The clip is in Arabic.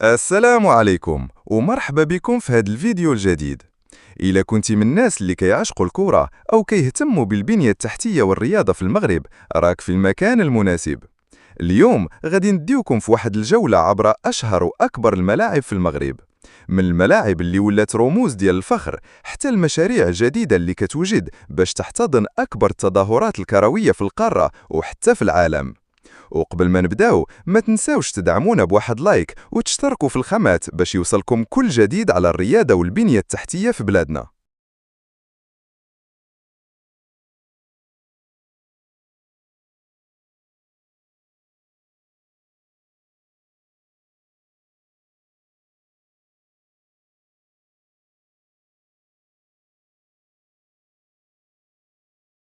السلام عليكم ومرحبا بكم في هذا الفيديو الجديد. إلا كنت من الناس اللي كيعشقوا الكرة أو كيهتموا بالبنية التحتية والرياضة في المغرب، راك في المكان المناسب. اليوم غادي نديوكم في واحد الجولة عبر أشهر وأكبر الملاعب في المغرب، من الملاعب اللي ولات رموز ديال الفخر حتى المشاريع الجديدة اللي كتوجد باش تحتضن أكبر التظاهرات الكروية في القارة وحتى في العالم. وقبل ما نبداو ما تنساوش تدعمونا بواحد لايك وتشتركوا في الخمات باش يوصلكم كل جديد على الرياضة والبنية التحتية في بلادنا.